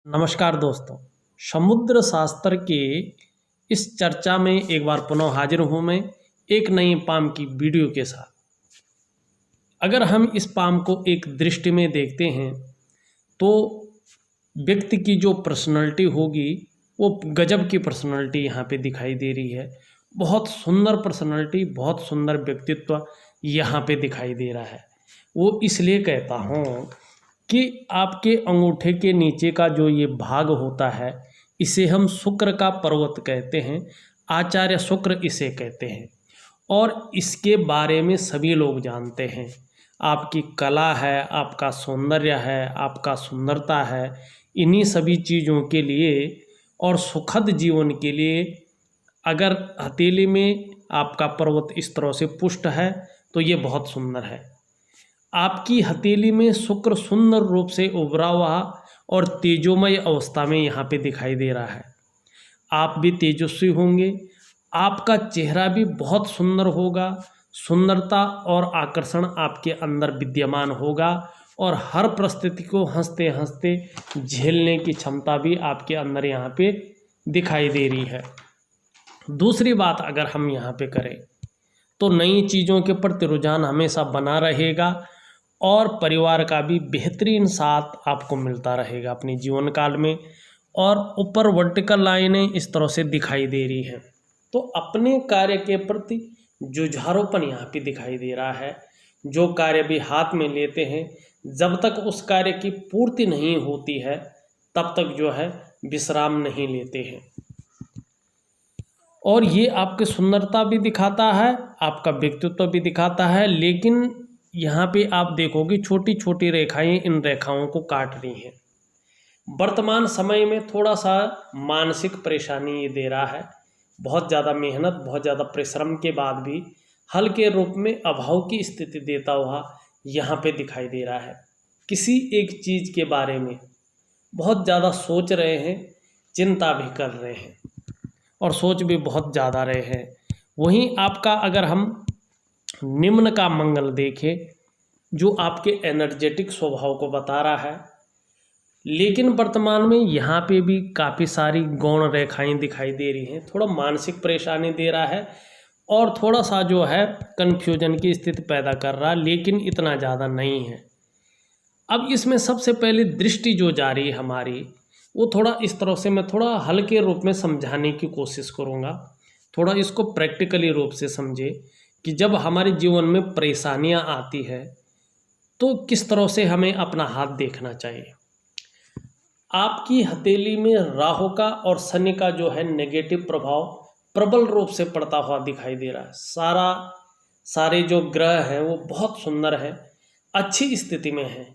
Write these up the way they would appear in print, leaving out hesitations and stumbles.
नमस्कार दोस्तों। समुद्र शास्त्र के इस चर्चा में एक बार पुनः हाजिर हूँ मैं एक नई पाम की वीडियो के साथ। अगर हम इस पाम को एक दृष्टि में देखते हैं तो व्यक्ति की जो पर्सनालिटी होगी वो गजब की पर्सनालिटी यहाँ पे दिखाई दे रही है। बहुत सुंदर पर्सनालिटी, बहुत सुंदर व्यक्तित्व यहाँ पे दिखाई दे रहा है। वो इसलिए कहता हूँ कि आपके अंगूठे के नीचे का जो ये भाग होता है इसे हम शुक्र का पर्वत कहते हैं। आचार्य शुक्र इसे कहते हैं और इसके बारे में सभी लोग जानते हैं। आपकी कला है, आपका सौंदर्य है, आपका सुंदरता है, इन्हीं सभी चीज़ों के लिए और सुखद जीवन के लिए अगर हथेली में आपका पर्वत इस तरह से पुष्ट है तो ये बहुत सुंदर है। आपकी हथेली में शुक्र सुंदर रूप से उभरा हुआ और तेजोमय अवस्था में यहाँ पे दिखाई दे रहा है। आप भी तेजस्वी होंगे, आपका चेहरा भी बहुत सुंदर होगा, सुंदरता और आकर्षण आपके अंदर विद्यमान होगा और हर परिस्थिति को हंसते हंसते झेलने की क्षमता भी आपके अंदर यहाँ पे दिखाई दे रही है। दूसरी बात अगर हम यहाँ पे करें तो नई चीज़ों के प्रति रुझान हमेशा बना रहेगा और परिवार का भी बेहतरीन साथ आपको मिलता रहेगा अपने जीवन काल में। और ऊपर वर्टिकल लाइनें इस तरह से दिखाई दे रही हैं तो अपने कार्य के प्रति जुझारूपन यहाँ पे दिखाई दे रहा है। जो कार्य भी हाथ में लेते हैं जब तक उस कार्य की पूर्ति नहीं होती है तब तक जो है विश्राम नहीं लेते हैं। और ये आपकी सुंदरता भी दिखाता है, आपका व्यक्तित्व भी दिखाता है। लेकिन यहाँ पे आप देखोगे छोटी छोटी रेखाएं इन रेखाओं को काट रही हैं। वर्तमान समय में थोड़ा सा मानसिक परेशानी ये दे रहा है। बहुत ज़्यादा मेहनत, बहुत ज़्यादा परिश्रम के बाद भी हल्के रूप में अभाव की स्थिति देता हुआ यहाँ पे दिखाई दे रहा है। किसी एक चीज़ के बारे में बहुत ज़्यादा सोच रहे हैं, चिंता भी कर रहे हैं और सोच भी बहुत ज़्यादा रहे हैं। वहीं आपका अगर हम निम्न का मंगल देखें जो आपके एनर्जेटिक स्वभाव को बता रहा है, लेकिन वर्तमान में यहाँ पे भी काफ़ी सारी गौण रेखाएं दिखाई दे रही हैं। थोड़ा मानसिक परेशानी दे रहा है और थोड़ा सा जो है कन्फ्यूजन की स्थिति पैदा कर रहा है, लेकिन इतना ज़्यादा नहीं है। अब इसमें सबसे पहले दृष्टि जो जा रही है हमारी वो थोड़ा इस तरह से मैं थोड़ा हल्के रूप में समझाने की कोशिश करूँगा। थोड़ा इसको प्रैक्टिकली रूप से समझे कि जब हमारे जीवन में परेशानियां आती है तो किस तरह से हमें अपना हाथ देखना चाहिए। आपकी हथेली में राहु का और शनि का जो है नेगेटिव प्रभाव प्रबल रूप से पड़ता हुआ दिखाई दे रहा है। सारे जो ग्रह हैं वो बहुत सुंदर हैं, अच्छी स्थिति में हैं,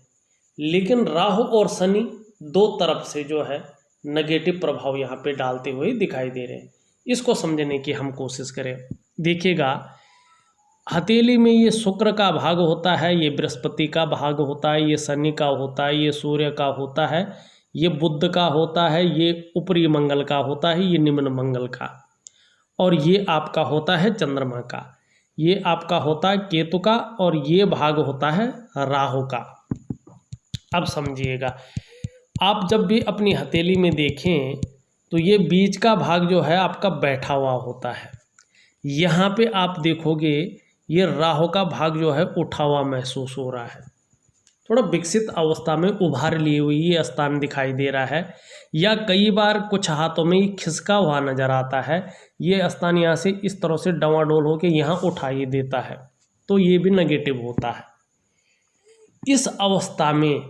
लेकिन राहु और शनि दो तरफ से जो है नेगेटिव प्रभाव यहाँ पे डालते हुए दिखाई दे रहे हैं। इसको समझने की हम कोशिश करें। देखिएगा, हथेली में ये शुक्र का भाग होता है, ये बृहस्पति का भाग होता है, ये शनि का होता है, ये सूर्य का होता है, ये बुध का होता है, ये ऊपरी मंगल का होता है, ये निम्न मंगल का, और ये आपका होता है चंद्रमा का, ये आपका होता है केतु का और ये भाग होता है राहु का। अब समझिएगा, आप जब भी अपनी हथेली में देखें तो ये बीच का भाग जो है आपका बैठा हुआ होता है। यहाँ पे आप देखोगे ये राहु का भाग जो है उठा हुआ महसूस हो रहा है। थोड़ा विकसित अवस्था में उभार लिए हुई ये स्थान दिखाई दे रहा है, या कई बार कुछ हाथों में खिसका हुआ नजर आता है। ये स्थान यहाँ से इस तरह से डवाडोल होकर यहाँ उठा ही देता है, तो ये भी नेगेटिव होता है। इस अवस्था में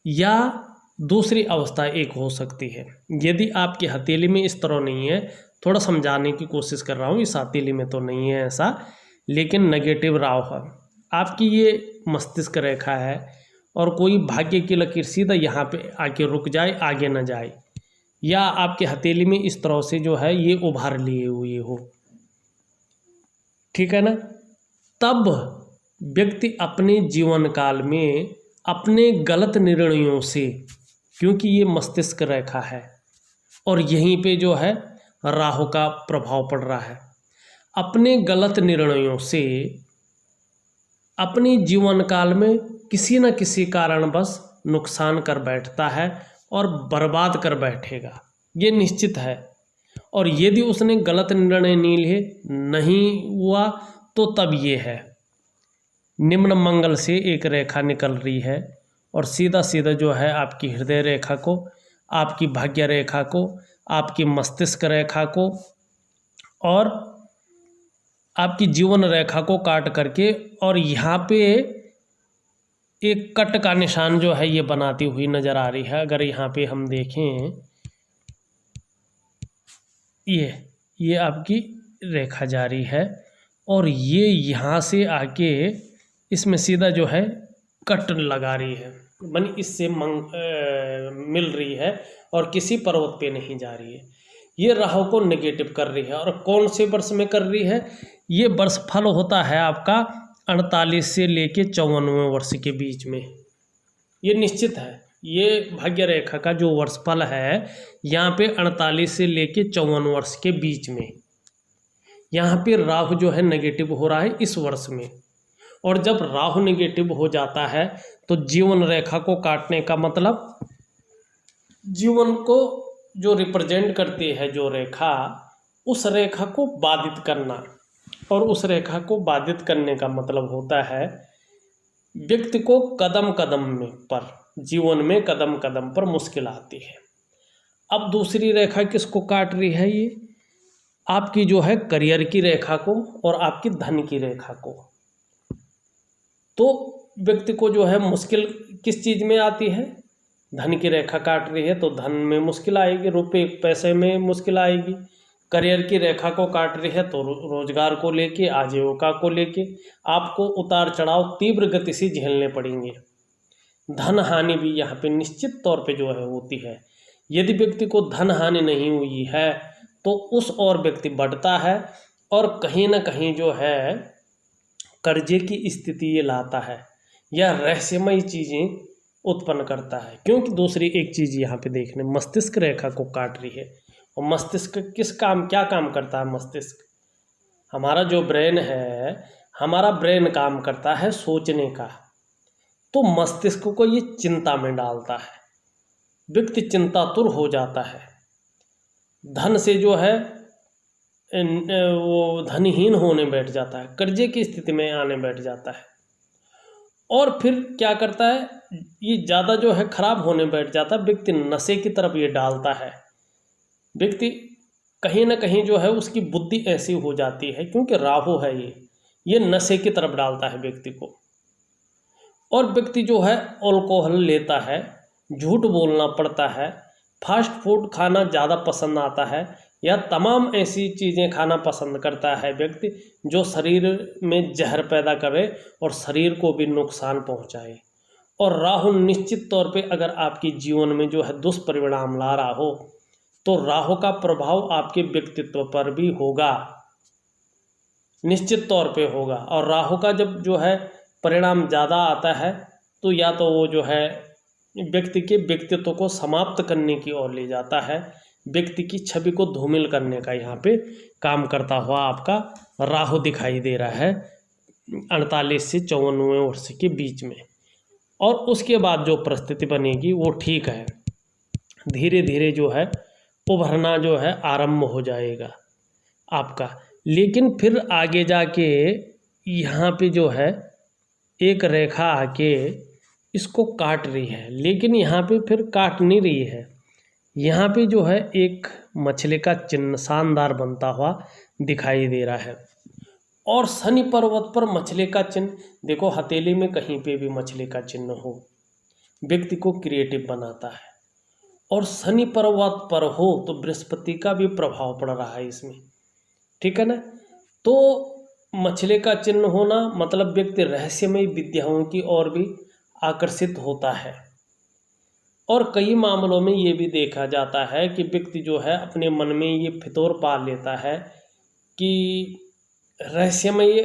या दूसरी अवस्था एक हो सकती है, यदि आपकी हथेली में इस तरह नहीं है, थोड़ा समझाने की कोशिश कर रहा हूँ, इस हथेली में तो नहीं है ऐसा, लेकिन नेगेटिव राहु है, आपकी ये मस्तिष्क रेखा है और कोई भाग्य की लकीर सीधा यहाँ पे आके रुक जाए, आगे न जाए, या आपके हथेली में इस तरह से जो है ये उभार लिए हुए हो, ठीक है ना, तब व्यक्ति अपने जीवन काल में अपने गलत निर्णयों से, क्योंकि ये मस्तिष्क रेखा है और यहीं पे जो है राहु का प्रभाव पड़ रहा है, अपने गलत निर्णयों से अपने जीवन काल में किसी न किसी कारणवश नुकसान कर बैठता है और बर्बाद कर बैठेगा, ये निश्चित है। और यदि उसने गलत निर्णय नहीं हुआ तो तब ये है, निम्न मंगल से एक रेखा निकल रही है और सीधा सीधा जो है आपकी हृदय रेखा को, आपकी भाग्य रेखा को, आपकी मस्तिष्क रेखा को और आपकी जीवन रेखा को काट करके, और यहाँ पे एक कट का निशान जो है ये बनाती हुई नजर आ रही है। अगर यहाँ पे हम देखें, ये आपकी रेखा जा रही है और ये यहाँ से आके इसमें सीधा जो है कट लगा रही है, मानी इससे मिल रही है और किसी पर्वत पे नहीं जा रही है। ये राहु को नेगेटिव कर रही है। और कौन से वर्ष में कर रही है? ये वर्ष फल होता है आपका 48 से लेके 54वें वर्ष के बीच में, ये निश्चित है। ये भाग्य रेखा का जो वर्षफल है यहाँ पे 48 से लेके 54 वर्ष के बीच में, यहाँ पे राहु जो है नेगेटिव हो रहा है इस वर्ष में। और जब राहु नेगेटिव हो जाता है तो जीवन रेखा को काटने का मतलब, जीवन को जो रिप्रेजेंट करती है जो रेखा, उस रेखा को बाधित करना। और उस रेखा को बाधित करने का मतलब होता है व्यक्ति को कदम कदम में पर, जीवन में कदम कदम पर मुश्किल आती है। अब दूसरी रेखा किसको काट रही है? ये आपकी जो है करियर की रेखा को और आपकी धन की रेखा को। तो व्यक्ति को जो है मुश्किल किस चीज़ में आती है? धन की रेखा काट रही है तो धन में मुश्किल आएगी, रुपए पैसे में मुश्किल आएगी। करियर की रेखा को काट रही है तो रोजगार को लेके, आजीविका को लेके आपको उतार चढ़ाव तीव्र गति से झेलने पड़ेंगे। धन हानि भी यहाँ पे निश्चित तौर पे जो है होती है। यदि व्यक्ति को धन हानि नहीं हुई है तो उस और व्यक्ति बढ़ता है और कहीं ना कहीं जो है कर्जे की स्थिति ये लाता है या रहस्यमयी चीज़ें उत्पन्न करता है। क्योंकि दूसरी एक चीज़ यहाँ पे देखने, मस्तिष्क रेखा को काट रही है। और मस्तिष्क क्या काम करता है? मस्तिष्क हमारा जो ब्रेन है, हमारा ब्रेन काम करता है सोचने का। तो मस्तिष्क को ये चिंता में डालता है, व्यक्ति चिंतातुर हो जाता है, धन से जो है वो धनहीन होने बैठ जाता है, कर्जे की स्थिति में आने बैठ जाता है। और फिर क्या करता है, ये ज़्यादा जो है खराब होने बैठ जाता है, व्यक्ति नशे की तरफ ये डालता है। व्यक्ति कहीं ना कहीं जो है उसकी बुद्धि ऐसी हो जाती है, क्योंकि राहु है ये नशे की तरफ डालता है व्यक्ति को। और व्यक्ति जो है अल्कोहल लेता है, झूठ बोलना पड़ता है, फास्ट फूड खाना ज़्यादा पसंद आता है, या तमाम ऐसी चीज़ें खाना पसंद करता है व्यक्ति जो शरीर में जहर पैदा करे और शरीर को भी नुकसान पहुंचाए। और राहु निश्चित तौर पे अगर आपके जीवन में जो है दुष्परिणाम ला रहा हो तो राहु का प्रभाव आपके व्यक्तित्व पर भी होगा, निश्चित तौर पे होगा। और राहु का जब जो है परिणाम ज़्यादा आता है तो या तो वो जो है व्यक्ति के व्यक्तित्व को समाप्त करने की ओर ले जाता है, व्यक्ति की छवि को धूमिल करने का यहाँ पे काम करता हुआ आपका राहु दिखाई दे रहा है 48 से 54वें वर्ष के बीच में। और उसके बाद जो परिस्थिति बनेगी वो ठीक है, धीरे धीरे जो है उभरना जो है आरंभ हो जाएगा आपका। लेकिन फिर आगे जाके यहाँ पे जो है एक रेखा आके इसको काट रही है, लेकिन यहाँ पे फिर काट नहीं रही है, यहाँ पे जो है एक मछली का चिन्ह शानदार बनता हुआ दिखाई दे रहा है। और शनि पर्वत पर मछली का चिन्ह देखो, हथेली में कहीं पे भी मछली का चिन्ह हो व्यक्ति को क्रिएटिव बनाता है। और शनि पर्वत पर हो तो बृहस्पति का भी प्रभाव पड़ रहा है इसमें, ठीक है ना। तो मछली का चिन्ह होना मतलब व्यक्ति रहस्यमय विद्याओं की ओर भी आकर्षित होता है। और कई मामलों में ये भी देखा जाता है कि व्यक्ति जो है अपने मन में ये फितौर पा लेता है कि रहस्यमय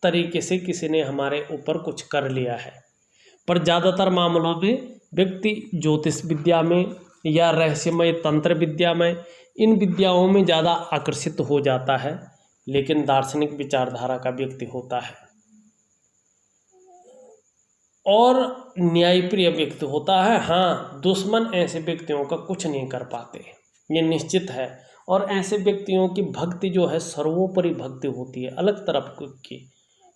तरीके से किसी ने हमारे ऊपर कुछ कर लिया है। पर ज़्यादातर मामलों में व्यक्ति ज्योतिष विद्या में या रहस्यमय तंत्र विद्या में, इन विद्याओं में ज़्यादा आकर्षित हो जाता है, लेकिन दार्शनिक विचारधारा का व्यक्ति होता है। और न्यायप्रिय व्यक्ति होता है। हाँ, दुश्मन ऐसे व्यक्तियों का कुछ नहीं कर पाते, ये निश्चित है। और ऐसे व्यक्तियों की भक्ति जो है सर्वोपरि भक्ति होती है, अलग तरफ की।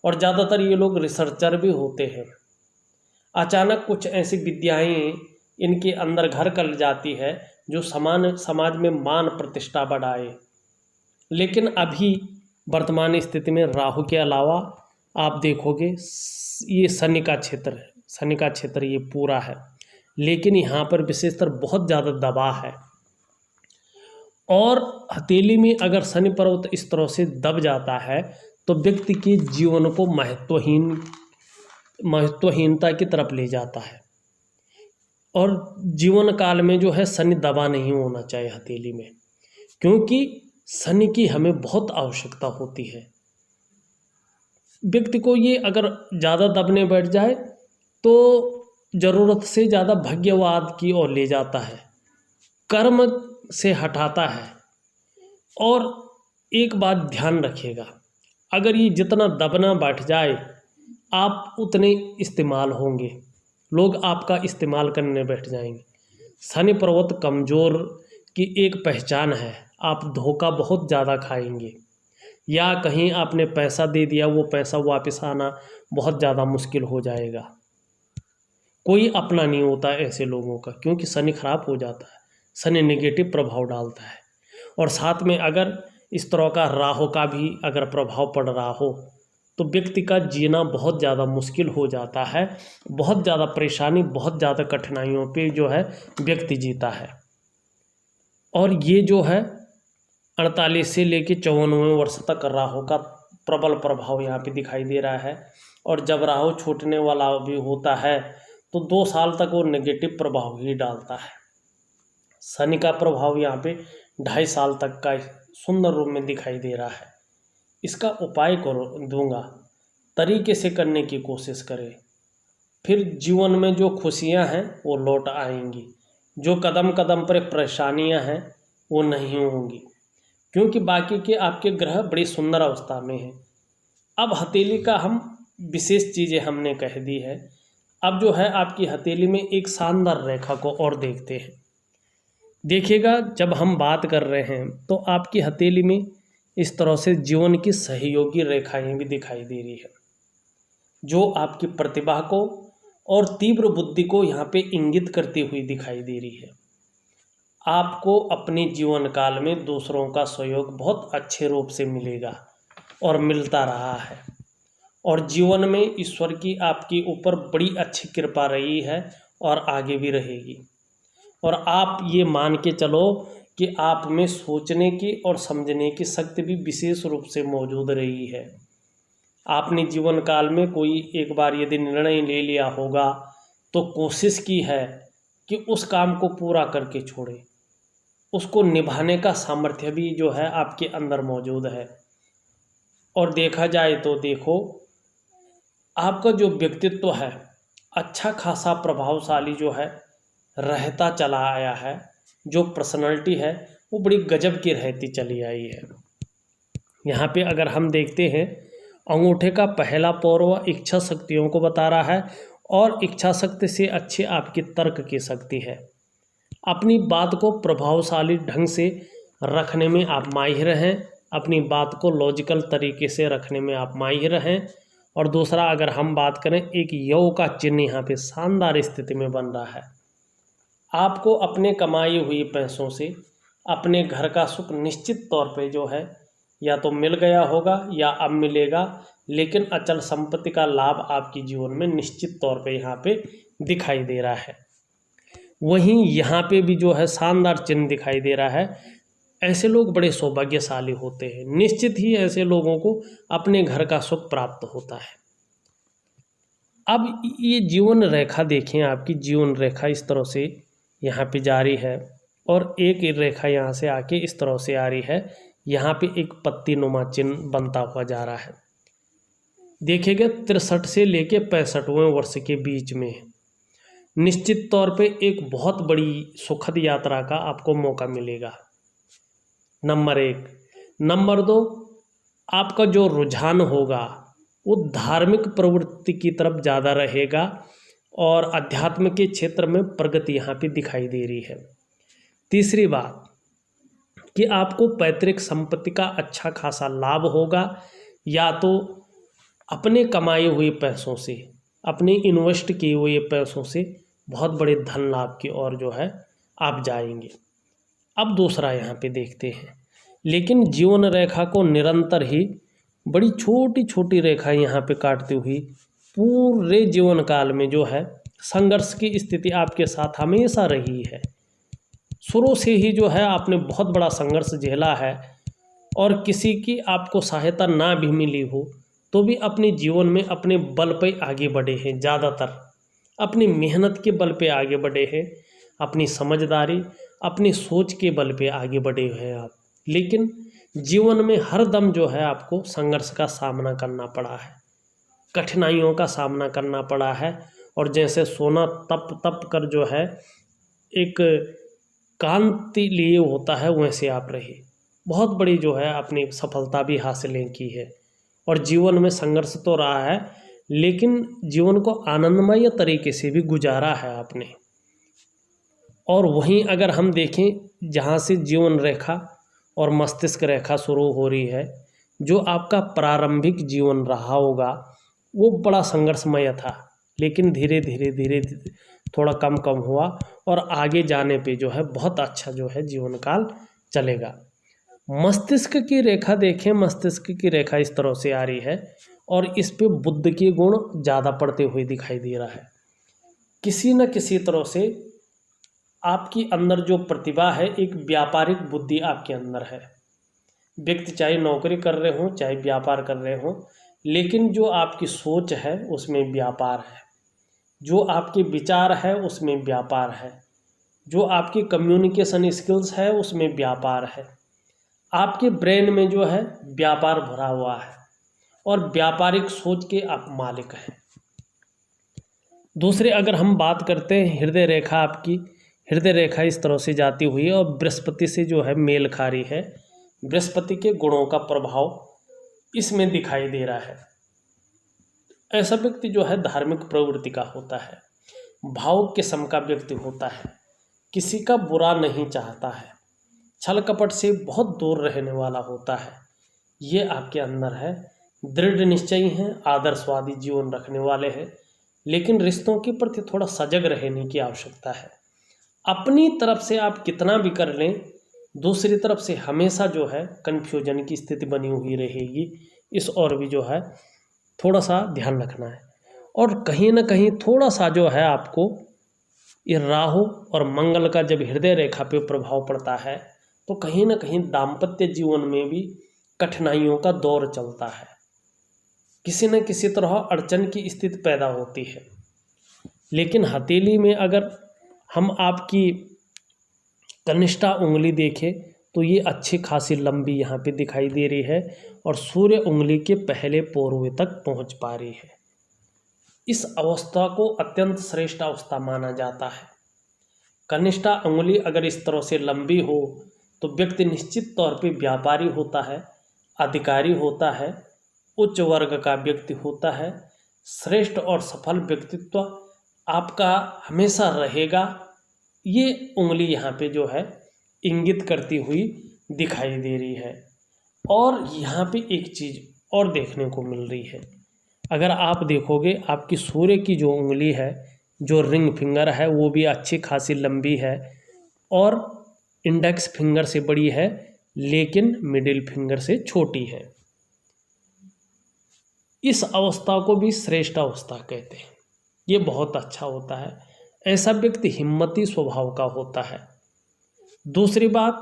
और ज़्यादातर ये लोग रिसर्चर भी होते हैं। अचानक कुछ ऐसी विद्याएं इनके अंदर घर कर जाती है जो समाज में मान प्रतिष्ठा बढ़ाए। लेकिन अभी वर्तमान स्थिति में राहु के अलावा आप देखोगे ये शनि का क्षेत्र है, शनि का क्षेत्र ये पूरा है, लेकिन यहाँ पर विशेषतर बहुत ज़्यादा दबाव है। और हथेली में अगर शनि पर्वत इस तरह से दब जाता है तो व्यक्ति के जीवन को महत्वहीनता की तरफ ले जाता है। और जीवन काल में जो है शनि दबा नहीं होना चाहिए हथेली में, क्योंकि शनि की हमें बहुत आवश्यकता होती है। व्यक्ति को ये अगर ज़्यादा दबने बैठ जाए तो ज़रूरत से ज़्यादा भाग्यवाद की ओर ले जाता है, कर्म से हटाता है। और एक बात ध्यान रखिएगा, अगर ये जितना दबना बैठ जाए आप उतने इस्तेमाल होंगे, लोग आपका इस्तेमाल करने बैठ जाएंगे। शनि पर्वत कमज़ोर की एक पहचान है, आप धोखा बहुत ज़्यादा खाएंगे, या कहीं आपने पैसा दे दिया वो पैसा वापस आना बहुत ज़्यादा मुश्किल हो जाएगा। कोई अपना नहीं होता ऐसे लोगों का, क्योंकि शनि खराब हो जाता है, शनि नेगेटिव प्रभाव डालता है। और साथ में अगर इस तरह का राहु का भी अगर प्रभाव पड़ रहा हो तो व्यक्ति का जीना बहुत ज़्यादा मुश्किल हो जाता है, बहुत ज़्यादा परेशानी, बहुत ज़्यादा कठिनाइयों पे जो है व्यक्ति जीता है। और ये जो है 48 से लेकर 54वें वर्ष तक राहु का प्रबल प्रभाव यहाँ पे दिखाई दे रहा है। और जब राहु छूटने वाला भी होता है तो 2 साल तक वो नेगेटिव प्रभाव ही डालता है। शनि का प्रभाव यहाँ पे 2.5 साल तक का सुंदर रूप में दिखाई दे रहा है। इसका उपाय दूंगा, तरीके से करने की कोशिश करें, फिर जीवन में जो खुशियां हैं वो लौट आएंगी, जो कदम कदम पर परेशानियां हैं वो नहीं होंगी, क्योंकि बाकी के आपके ग्रह बड़ी सुंदर अवस्था में हैं। अब हथेली का हम विशेष चीज़ें हमने कह दी है। अब जो है आपकी हथेली में एक शानदार रेखा को और देखते हैं। देखिएगा, जब हम बात कर रहे हैं तो आपकी हथेली में इस तरह से जीवन की सहयोगी रेखाएं भी दिखाई दे रही है, जो आपकी प्रतिभा को और तीव्र बुद्धि को यहाँ पे इंगित करती हुई दिखाई दे रही है। आपको अपने जीवन काल में दूसरों का सहयोग बहुत अच्छे रूप से मिलेगा और मिलता रहा है। और जीवन में ईश्वर की आपके ऊपर बड़ी अच्छी कृपा रही है और आगे भी रहेगी। और आप ये मान के चलो कि आप में सोचने की और समझने की शक्ति भी विशेष रूप से मौजूद रही है। आपने जीवन काल में कोई एक बार यदि निर्णय ले लिया होगा तो कोशिश की है कि उस काम को पूरा करके छोड़े, उसको निभाने का सामर्थ्य भी जो है आपके अंदर मौजूद है। और देखा जाए तो देखो, आपका जो व्यक्तित्व है अच्छा खासा प्रभावशाली जो है रहता चला आया है, जो पर्सनालिटी है वो बड़ी गजब की रहती चली आई है। यहाँ पे अगर हम देखते हैं, अंगूठे का पहला पौरवा इच्छा शक्तियों को बता रहा है, और इच्छा शक्ति से अच्छी आपकी तर्क की शक्ति है। अपनी बात को प्रभावशाली ढंग से रखने में आप माहिर हैं, अपनी बात को लॉजिकल तरीके से रखने में आप माहिर हैं। और दूसरा, अगर हम बात करें, एक योग का चिन्ह यहाँ पे शानदार स्थिति में बन रहा है। आपको अपने कमाई हुई पैसों से अपने घर का सुख निश्चित तौर पे जो है या तो मिल गया होगा या अब मिलेगा, लेकिन अचल संपत्ति का लाभ आपके जीवन में निश्चित तौर पे यहाँ पे दिखाई दे रहा है। वहीं यहाँ पे भी जो है शानदार चिन्ह दिखाई दे रहा है। ऐसे लोग बड़े सौभाग्यशाली होते हैं, निश्चित ही ऐसे लोगों को अपने घर का सुख प्राप्त होता है। अब ये जीवन रेखा देखें, आपकी जीवन रेखा इस तरह से यहाँ पे जारी है, और एक रेखा यहाँ से आके इस तरह से आ रही है। यहाँ पे एक पत्ती नुमा चिन्ह बनता हुआ जा रहा है। देखिएगा, 63 से लेके 65वें वर्ष के बीच में निश्चित तौर पे एक बहुत बड़ी सुखद यात्रा का आपको मौका मिलेगा। नंबर 1। नंबर 2, आपका जो रुझान होगा वो धार्मिक प्रवृत्ति की तरफ ज़्यादा रहेगा, और अध्यात्म के क्षेत्र में प्रगति यहाँ पे दिखाई दे रही है। तीसरी बात कि आपको पैतृक संपत्ति का अच्छा खासा लाभ होगा, या तो अपने कमाए हुए पैसों से, अपने इन्वेस्ट किए हुए पैसों से बहुत बड़े धन लाभ की ओर जो है आप जाएंगे। अब दूसरा यहाँ पे देखते हैं, लेकिन जीवन रेखा को निरंतर ही बड़ी छोटी छोटी रेखा यहाँ पे काटती हुई पूरे जीवन काल में जो है संघर्ष की स्थिति आपके साथ हमेशा रही है। शुरू से ही जो है आपने बहुत बड़ा संघर्ष झेला है, और किसी की आपको सहायता ना भी मिली हो तो भी अपने जीवन में अपने बल पे आगे बढ़े हैं। ज़्यादातर अपनी मेहनत के बल पे आगे बढ़े हैं, अपनी समझदारी, अपनी सोच के बल पे आगे बढ़े हुए हैं आप। लेकिन जीवन में हर दम जो है आपको संघर्ष का सामना करना पड़ा है, कठिनाइयों का सामना करना पड़ा है, और जैसे सोना तप तप कर जो है एक कांति लिए होता है, वैसे आप रहे। बहुत बड़ी जो है अपनी सफलता भी हासिल की है, और जीवन में संघर्ष तो रहा है, लेकिन जीवन को आनंदमय तरीके से भी गुजारा है आपने। और वहीं अगर हम देखें जहाँ से जीवन रेखा और मस्तिष्क रेखा शुरू हो रही है, जो आपका प्रारंभिक जीवन रहा होगा वो बड़ा संघर्षमय था, लेकिन धीरे धीरे धीरे थोड़ा कम कम हुआ, और आगे जाने पे जो है बहुत अच्छा जो है जीवन काल चलेगा। मस्तिष्क की रेखा देखें, मस्तिष्क की रेखा इस तरह से आ रही है, और इस पे बुद्ध के गुण ज़्यादा पड़ते हुए दिखाई दे रहा है। किसी न किसी तरह से आपकी अंदर जो प्रतिभा है, एक व्यापारिक बुद्धि आपके अंदर है। व्यक्ति चाहे नौकरी कर रहे हों चाहे व्यापार कर रहे हों, लेकिन जो आपकी सोच है उसमें व्यापार है, जो आपके विचार है उसमें व्यापार है, जो आपकी कम्युनिकेशन स्किल्स है उसमें व्यापार है। आपके ब्रेन में जो है व्यापार भरा हुआ है, और व्यापारिक सोच के आप मालिक हैं। दूसरे अगर हम बात करते हैं हृदय रेखा, आपकी हृदय रेखा इस तरह से जाती हुई है और बृहस्पति से जो है मेल खा रही है। बृहस्पति के गुणों का प्रभाव इसमें दिखाई दे रहा है। ऐसा व्यक्ति जो है धार्मिक प्रवृत्ति का होता है, भाव के सम का व्यक्ति होता है, किसी का बुरा नहीं चाहता है, छल कपट से बहुत दूर रहने वाला होता है। ये आपके अंदर है। दृढ़ निश्चयी हैं, आदर्शवादी जीवन रखने वाले हैं, लेकिन रिश्तों के प्रति थोड़ा सजग रहने की आवश्यकता है। अपनी तरफ से आप कितना भी कर लें, दूसरी तरफ से हमेशा जो है कन्फ्यूजन की स्थिति बनी हुई रहेगी। इस और भी जो है थोड़ा सा ध्यान रखना है। और कहीं ना कहीं थोड़ा सा जो है आपको ये राहु और मंगल का जब हृदय रेखा पे प्रभाव पड़ता है, तो कहीं ना कहीं दाम्पत्य जीवन में भी कठिनाइयों का दौर चलता है, किसी न किसी तरह अड़चन की स्थिति पैदा होती है। लेकिन हथेली में अगर हम आपकी कनिष्ठा उंगली देखें तो ये अच्छी खासी लंबी यहाँ पे दिखाई दे रही है, और सूर्य उंगली के पहले पोरवे तक पहुँच पा रही है। इस अवस्था को अत्यंत श्रेष्ठ अवस्था माना जाता है। कनिष्ठा उंगली अगर इस तरह से लंबी हो तो व्यक्ति निश्चित तौर पे व्यापारी होता है, अधिकारी होता है, उच्च वर्ग का व्यक्ति होता है। श्रेष्ठ और सफल व्यक्तित्व आपका हमेशा रहेगा। ये उंगली यहाँ पे जो है इंगित करती हुई दिखाई दे रही है। और यहाँ पे एक चीज़ और देखने को मिल रही है, अगर आप देखोगे आपकी सूर्य की जो उंगली है, जो रिंग फिंगर है, वो भी अच्छी खासी लंबी है और इंडेक्स फिंगर से बड़ी है, लेकिन मिडिल फिंगर से छोटी है। इस अवस्था को भी श्रेष्ठ अवस्था कहते हैं। ये बहुत अच्छा होता है। ऐसा व्यक्ति हिम्मती स्वभाव का होता है। दूसरी बात,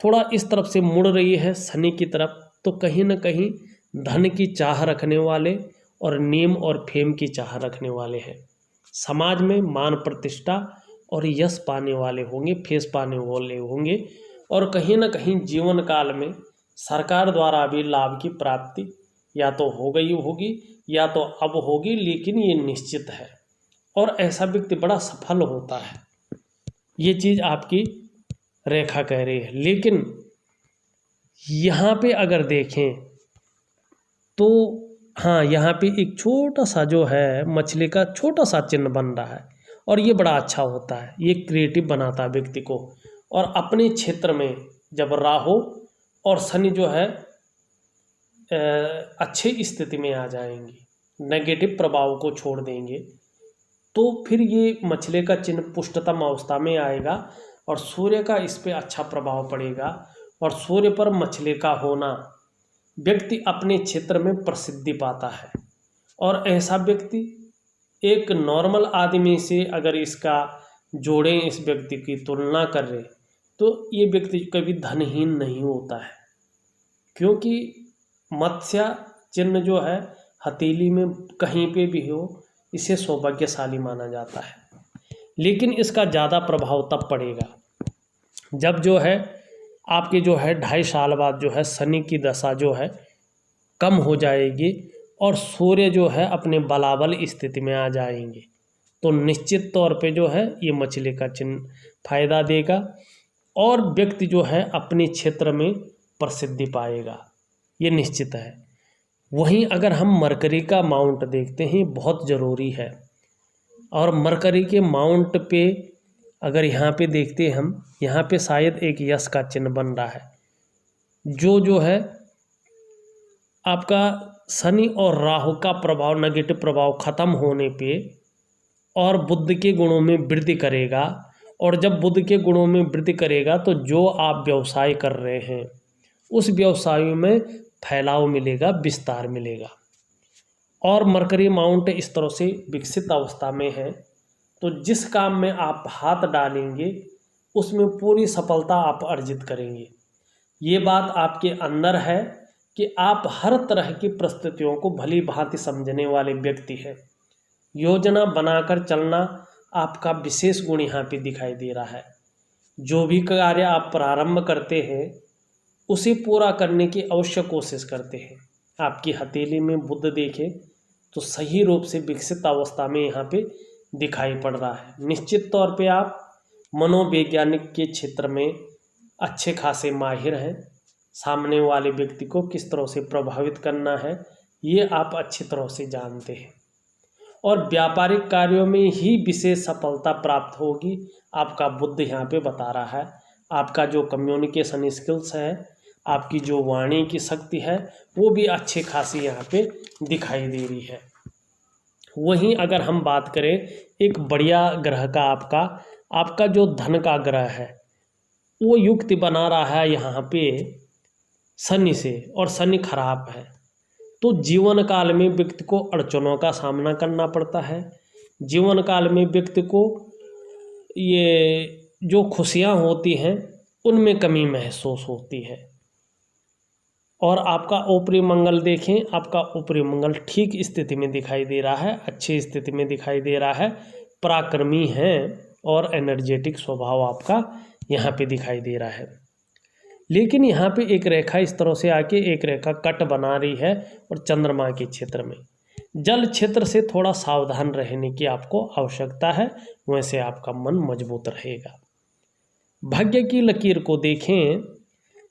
थोड़ा इस तरफ से मुड़ रही है शनि की तरफ, तो कहीं ना कहीं धन की चाह रखने वाले और नेम और फेम की चाह रखने वाले हैं। समाज में मान प्रतिष्ठा और यश पाने वाले होंगे, फेस पाने वाले होंगे, और कहीं ना कहीं जीवन काल में सरकार द्वारा भी लाभ की प्राप्ति या तो हो गई होगी या तो अब होगी, लेकिन ये निश्चित है। और ऐसा व्यक्ति बड़ा सफल होता है। ये चीज़ आपकी रेखा कह रही है। लेकिन यहाँ पे अगर देखें तो हाँ, यहाँ पे एक छोटा सा जो है मछली का छोटा सा चिन्ह बन रहा है और ये बड़ा अच्छा होता है, ये क्रिएटिव बनाता है व्यक्ति को। और अपने क्षेत्र में जब राहु और शनि जो है अच्छी स्थिति में आ जाएंगे, नेगेटिव प्रभाव को छोड़ देंगे, तो फिर ये मछली का चिन्ह पुष्टतम अवस्था में आएगा और सूर्य का इस पे अच्छा प्रभाव पड़ेगा। और सूर्य पर मछली का होना व्यक्ति अपने क्षेत्र में प्रसिद्धि पाता है। और ऐसा व्यक्ति एक नॉर्मल आदमी से अगर इसका जोड़ें, इस व्यक्ति की तुलना कर रहे, तो ये व्यक्ति कभी धनहीन नहीं होता है, क्योंकि मत्स्य चिन्ह जो है हथेली में कहीं पे भी हो, इसे सौभाग्यशाली माना जाता है। लेकिन इसका ज़्यादा प्रभाव तब पड़ेगा जब जो है आपके जो है 2.5 साल बाद जो है शनि की दशा जो है कम हो जाएगी और सूर्य जो है अपने बलाबल स्थिति में आ जाएंगे, तो निश्चित तौर पे जो है ये मछली का चिन्ह फायदा देगा और व्यक्ति जो है अपने क्षेत्र में प्रसिद्धि पाएगा, ये निश्चित है। वहीं अगर हम मरकरी का माउंट देखते हैं, बहुत ज़रूरी है। और मरकरी के माउंट पे अगर यहाँ पे देखते हैं हम, यहाँ पे शायद एक यश का चिन्ह बन रहा है, जो है आपका शनि और राहु का प्रभाव, नेगेटिव प्रभाव खत्म होने पे और बुध के गुणों में वृद्धि करेगा। और जब बुध के गुणों में वृद्धि करेगा तो जो आप व्यवसाय कर रहे हैं उस व्यवसाय में फैलाव मिलेगा, विस्तार मिलेगा। और मरकरी माउंट इस तरह से विकसित अवस्था में है, तो जिस काम में आप हाथ डालेंगे उसमें पूरी सफलता आप अर्जित करेंगे। ये बात आपके अंदर है कि आप हर तरह की परिस्थितियों को भली भांति समझने वाले व्यक्ति हैं। योजना बनाकर चलना आपका विशेष गुण यहाँ पे दिखाई दे रहा है। जो भी कार्य आप प्रारंभ करते हैं उसे पूरा करने की अवश्य कोशिश करते हैं। आपकी हथेली में बुध देखें तो सही रूप से विकसित अवस्था में यहाँ पे दिखाई पड़ रहा है। निश्चित तौर पे आप मनोवैज्ञानिक के क्षेत्र में अच्छे खासे माहिर हैं। सामने वाले व्यक्ति को किस तरह से प्रभावित करना है ये आप अच्छी तरह से जानते हैं और व्यापारिक कार्यों में ही विशेष सफलता प्राप्त होगी। आपका बुद्ध यहाँ पे बता रहा है। आपका जो कम्युनिकेशन स्किल्स है, आपकी जो वाणी की शक्ति है, वो भी अच्छी खासी यहाँ पे दिखाई दे रही है। वहीं अगर हम बात करें एक बढ़िया ग्रह का, आपका जो धन का ग्रह है वो युक्ति बना रहा है यहाँ पे शनि से, और शनि खराब है, तो जीवन काल में व्यक्ति को अड़चनों का सामना करना पड़ता है। जीवन काल में व्यक्ति को ये जो खुशियाँ होती हैं उनमें कमी महसूस होती है। और आपका ऊपरी मंगल देखें, आपका ऊपरी मंगल ठीक स्थिति में दिखाई दे रहा है, अच्छी स्थिति में दिखाई दे रहा है, पराक्रमी है और एनर्जेटिक स्वभाव आपका यहाँ पे दिखाई दे रहा है। लेकिन यहाँ पे एक रेखा इस तरह से आके एक रेखा कट बना रही है और चंद्रमा के क्षेत्र में, जल क्षेत्र से थोड़ा सावधान रहने की आपको आवश्यकता है, वैसे आपका मन मजबूत रहेगा। भाग्य की लकीर को देखें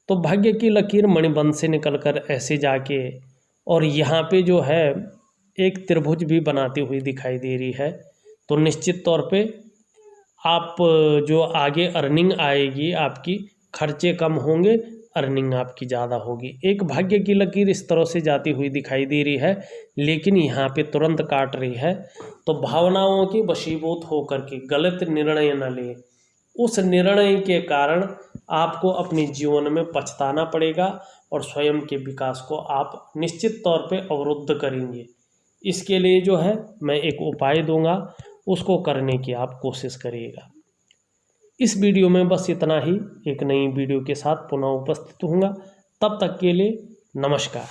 तो भाग्य की लकीर मणिबंध से निकलकर ऐसे जाके और यहाँ पे जो है एक त्रिभुज भी बनाती हुई दिखाई दे रही है, तो निश्चित तौर पे आप जो आगे अर्निंग आएगी, आपकी खर्चे कम होंगे, अर्निंग आपकी ज़्यादा होगी। एक भाग्य की लकीर इस तरह से जाती हुई दिखाई दे रही है, लेकिन यहाँ पे तुरंत काट रही है, तो भावनाओं के वशीभूत होकर के गलत निर्णय न लें। उस निर्णय के कारण आपको अपने जीवन में पछताना पड़ेगा और स्वयं के विकास को आप निश्चित तौर पे अवरुद्ध करेंगे। इसके लिए जो है मैं एक उपाय दूंगा, उसको करने की आप कोशिश करिएगा। इस वीडियो में बस इतना ही। एक नई वीडियो के साथ पुनः उपस्थित होऊंगा, तब तक के लिए नमस्कार।